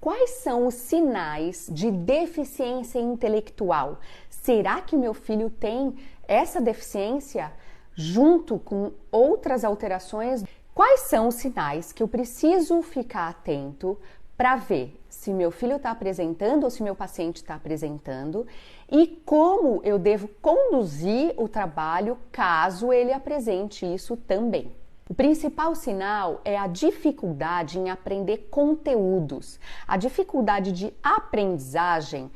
Quais são os sinais de deficiência intelectual? Será que o meu filho tem essa deficiência junto com outras alterações? Quais são os sinais que eu preciso ficar atento para ver se meu filho está apresentando ou se meu paciente está apresentando e como eu devo conduzir o trabalho caso ele apresente isso também? O principal sinal é a dificuldade em aprender conteúdos. A dificuldade de aprendizagem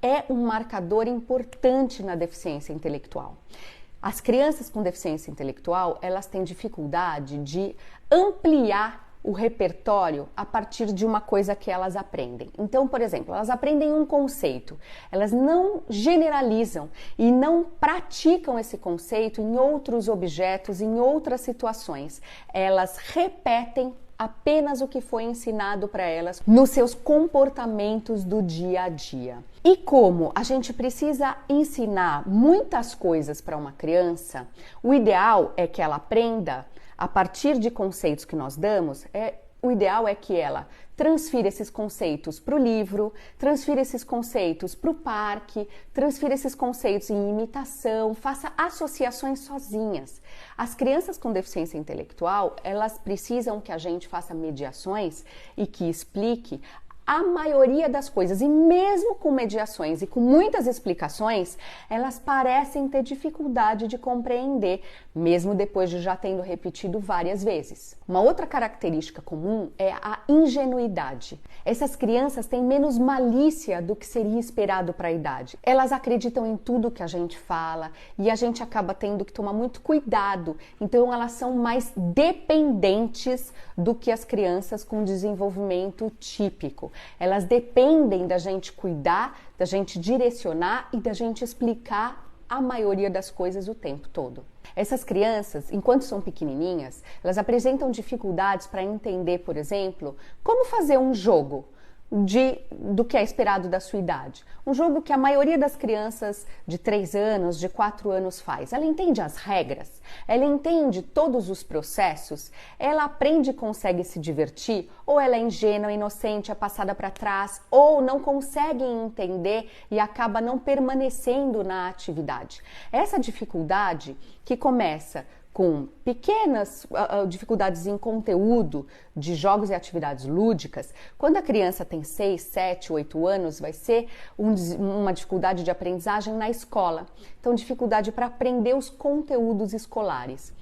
é um marcador importante na deficiência intelectual. As crianças com deficiência intelectual, elas têm dificuldade de ampliar o repertório a partir de uma coisa que elas aprendem. Então, por exemplo, elas aprendem um conceito, elas não generalizam e não praticam esse conceito em outros objetos, em outras situações. Elas repetem apenas o que foi ensinado para elas nos seus comportamentos do dia a dia. E como a gente precisa ensinar muitas coisas para uma criança, o ideal é que ela aprenda a partir de conceitos que nós damos, o ideal é que ela transfira esses conceitos para o livro, transfira esses conceitos para o parque, transfira esses conceitos em imitação, faça associações sozinhas. As crianças com deficiência intelectual, elas precisam que a gente faça mediações e que explique a maioria das coisas, e mesmo com mediações e com muitas explicações, elas parecem ter dificuldade de compreender, mesmo depois de já tendo repetido várias vezes. Uma outra característica comum é a ingenuidade. Essas crianças têm menos malícia do que seria esperado para a idade. Elas acreditam em tudo que a gente fala e a gente acaba tendo que tomar muito cuidado. Então elas são mais dependentes do que as crianças com desenvolvimento típico. Elas dependem da gente cuidar, da gente direcionar e da gente explicar a maioria das coisas o tempo todo. Essas crianças, enquanto são pequenininhas, elas apresentam dificuldades para entender, por exemplo, como fazer um jogo do que é esperado da sua idade. Um jogo que a maioria das crianças de 3 anos, de 4 anos faz. Ela entende as regras, ela entende todos os processos, ela aprende e consegue se divertir, ou ela é ingênua, inocente, é passada para trás, ou não consegue entender e acaba não permanecendo na atividade. Essa dificuldade que começa com pequenas dificuldades em conteúdo de jogos e atividades lúdicas, quando a criança tem 6, 7, 8 anos, vai ser uma dificuldade de aprendizagem na escola. Então, dificuldade para aprender os conteúdos escolares.